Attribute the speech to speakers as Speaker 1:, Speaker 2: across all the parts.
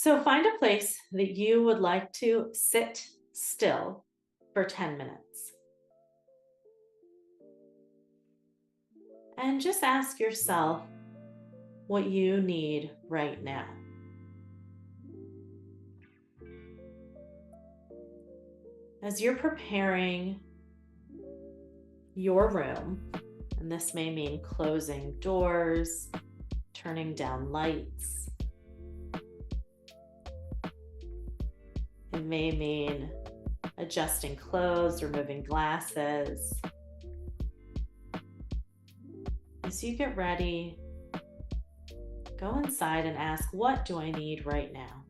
Speaker 1: So find a place that you would like to sit still for 10 minutes and just ask yourself what you need right now. As you're preparing your room, and this may mean closing doors, turning down lights, it may mean adjusting clothes, removing glasses. As you get ready, go inside and ask, what do I need right now?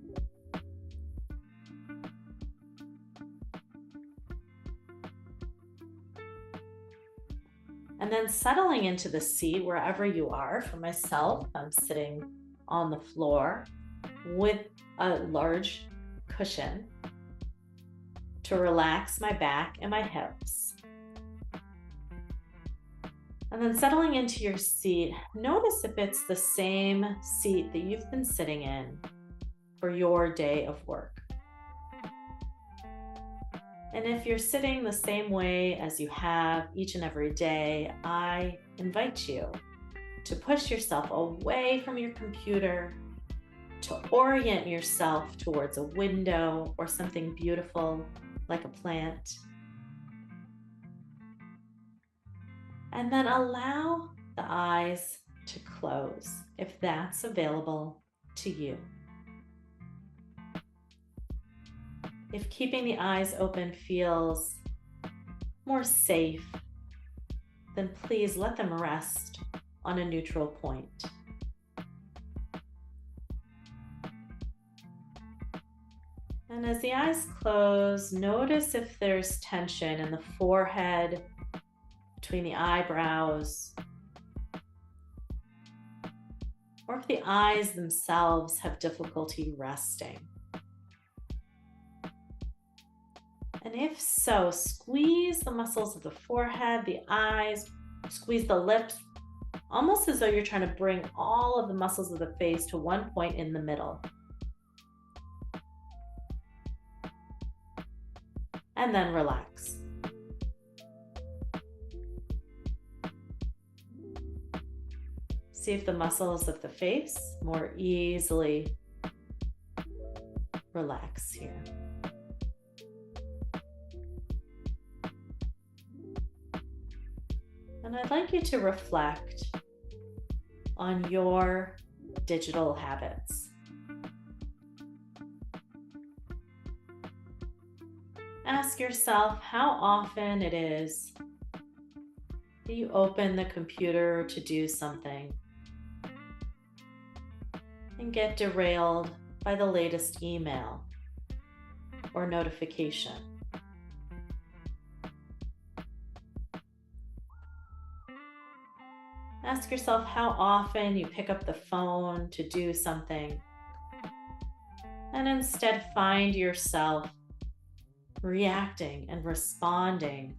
Speaker 1: And then settling into the seat wherever you are. For myself, I'm sitting on the floor with a large cushion to relax my back and my hips. And then settling into your seat, notice if it's the same seat that you've been sitting in for your day of work. And if you're sitting the same way as you have each and every day, I invite you to push yourself away from your computer, to orient yourself towards a window or something beautiful like a plant. And then allow the eyes to close if that's available to you. If keeping the eyes open feels more safe, then please let them rest on a neutral point. And as the eyes close, notice if there's tension in the forehead, between the eyebrows, or if the eyes themselves have difficulty resting. And if so, squeeze the muscles of the forehead, the eyes, squeeze the lips, almost as though you're trying to bring all of the muscles of the face to one point in the middle. And then relax. See if the muscles of the face more easily relax here. And I'd like you to reflect on your digital habits. Ask yourself how often it is that you open the computer to do something and get derailed by the latest email or notification. Ask yourself how often you pick up the phone to do something and instead find yourself reacting and responding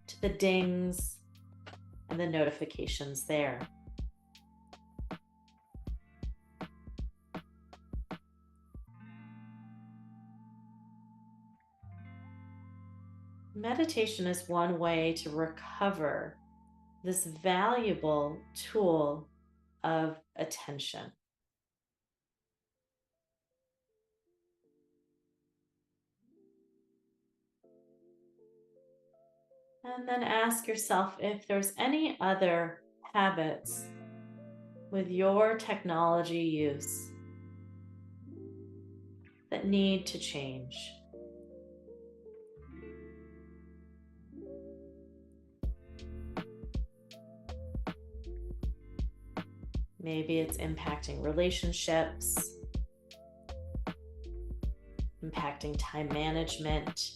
Speaker 1: to the dings and the notifications there. Meditation is one way to recover this valuable tool of attention. And then ask yourself if there's any other habits with your technology use that need to change. Maybe it's impacting relationships, impacting time management,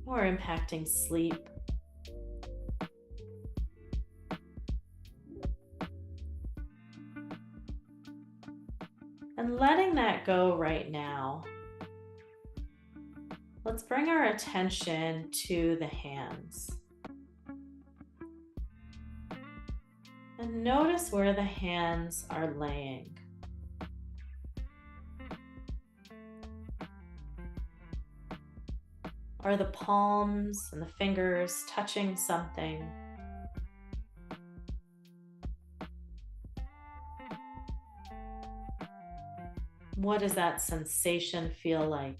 Speaker 1: or impacting sleep. And letting that go right now, let's bring our attention to the hands. And notice where the hands are laying. Are the palms and the fingers touching something? What does that sensation feel like?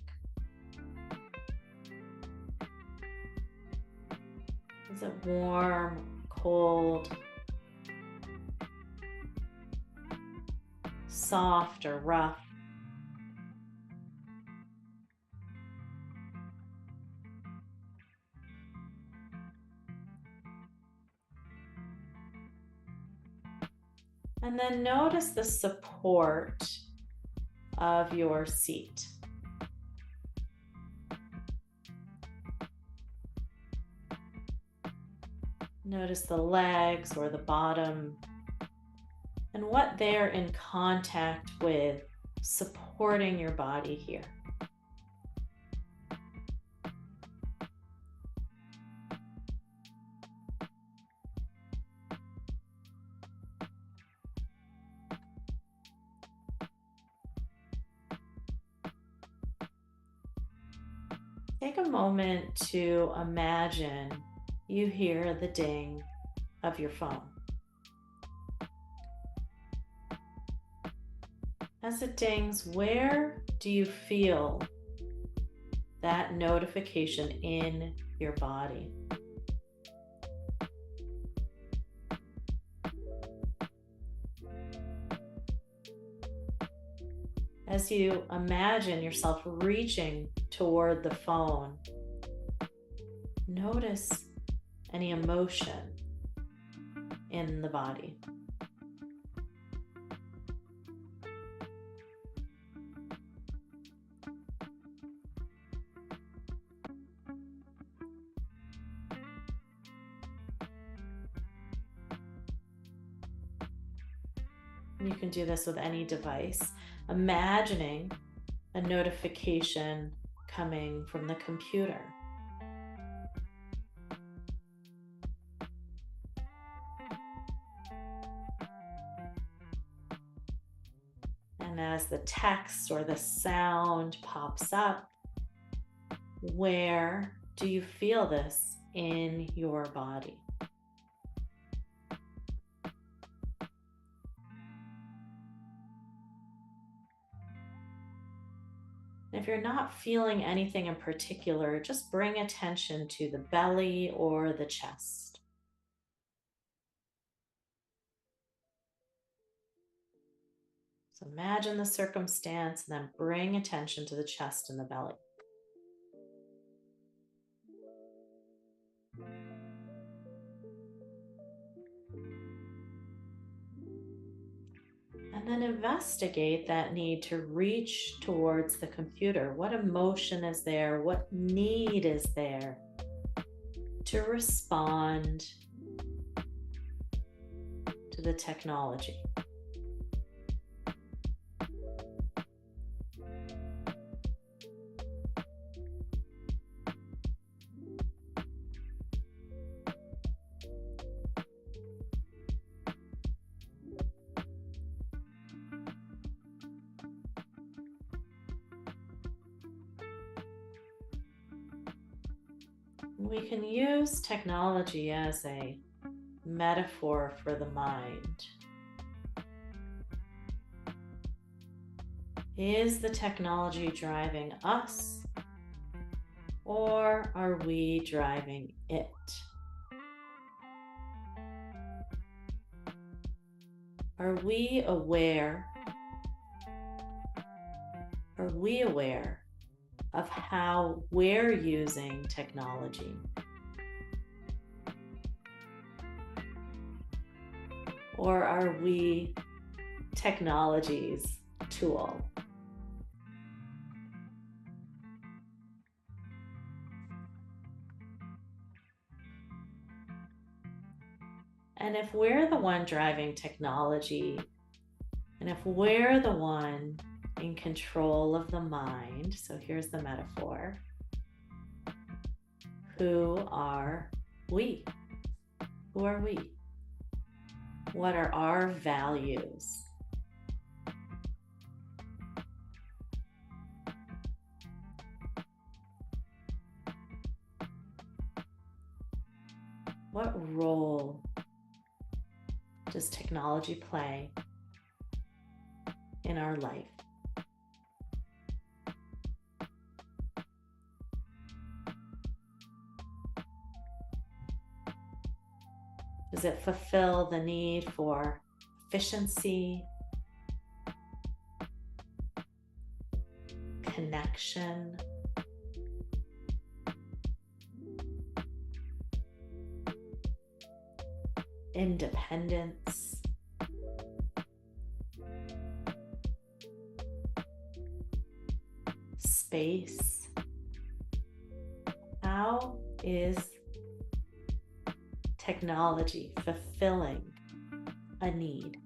Speaker 1: Is it warm, cold, soft, or rough? And then notice the support of your seat. Notice the legs or the bottom and what they're in contact with, supporting your body here. Take a moment to imagine you hear the ding of your phone. As it dings, where do you feel that notification in your body? As you imagine yourself reaching toward the phone, notice any emotion in the body. You can do this with any device, imagining a notification coming from the computer. And as the text or the sound pops up, where do you feel this in your body? If you're not feeling anything in particular, just bring attention to the belly or the chest. So imagine the circumstance and then bring attention to the chest and the belly. And then investigate that need to reach towards the computer. What emotion is there? What need is there to respond to the technology? We can use technology as a metaphor for the mind. Is the technology driving us, or are we driving it? Are we aware? Are we aware of how we're using technology? Or are we technology's tool? And if we're the one driving technology, and if we're the one in control of the mind, so here's the metaphor, who are we? Who are we? What are our values? What role does technology play in our life? Does it fulfill the need for efficiency, connection, independence, space? How is technology fulfilling a need?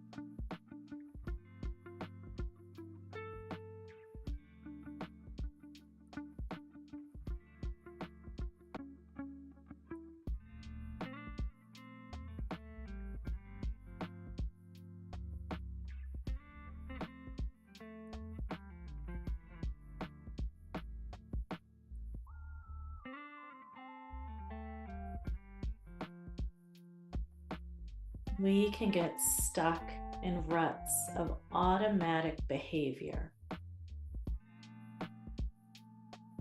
Speaker 1: We can get stuck in ruts of automatic behavior.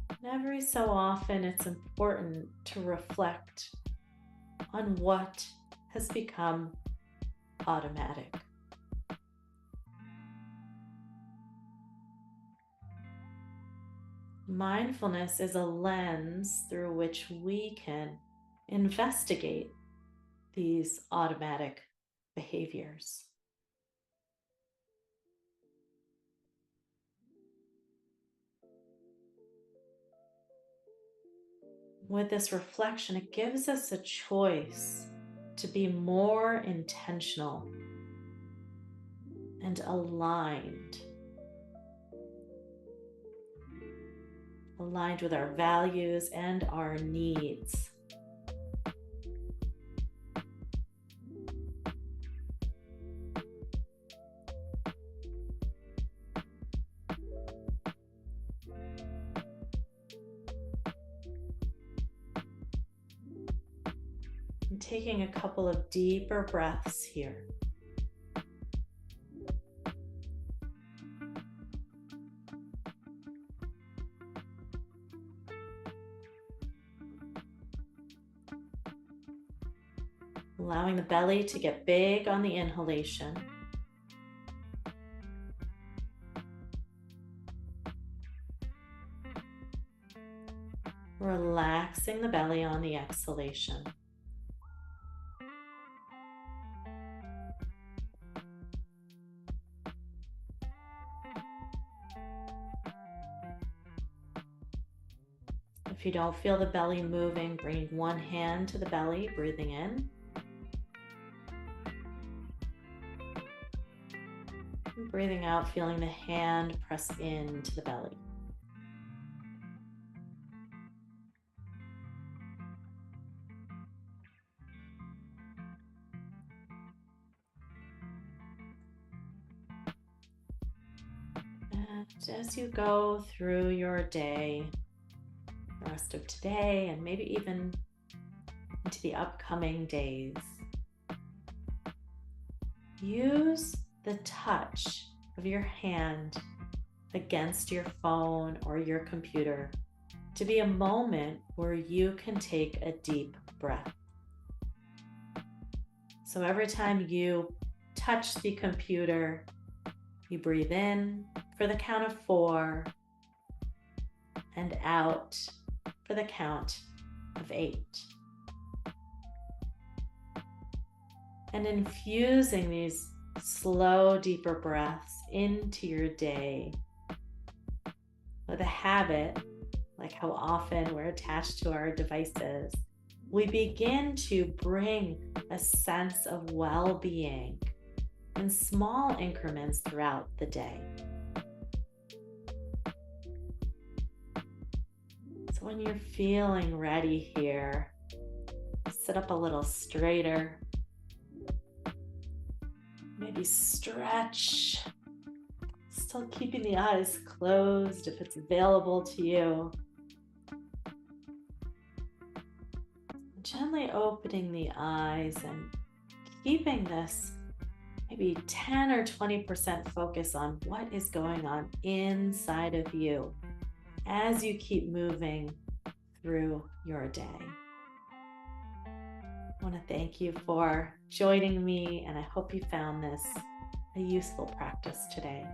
Speaker 1: And every so often, it's important to reflect on what has become automatic. Mindfulness is a lens through which we can investigate these automatic behaviors. With this reflection, it gives us a choice to be more intentional and aligned with our values and our needs. And taking a couple of deeper breaths here. Allowing the belly to get big on the inhalation. Relaxing the belly on the exhalation. If you don't feel the belly moving, bringing one hand to the belly, breathing in. And breathing out, feeling the hand press into the belly. And as you go through your day, the rest of today, and maybe even into the upcoming days, use the touch of your hand against your phone or your computer to be a moment where you can take a deep breath. So every time you touch the computer, you breathe in for the count of 4 and out for the count of 8. And infusing these slow, deeper breaths into your day with a habit, like how often we're attached to our devices, we begin to bring a sense of well-being in small increments throughout the day. So when you're feeling ready here, sit up a little straighter. Maybe stretch, still keeping the eyes closed if it's available to you. Gently opening the eyes and keeping this maybe 10 or 20% focus on what is going on inside of you as you keep moving through your day. I want to thank you for joining me, and I hope you found this a useful practice today.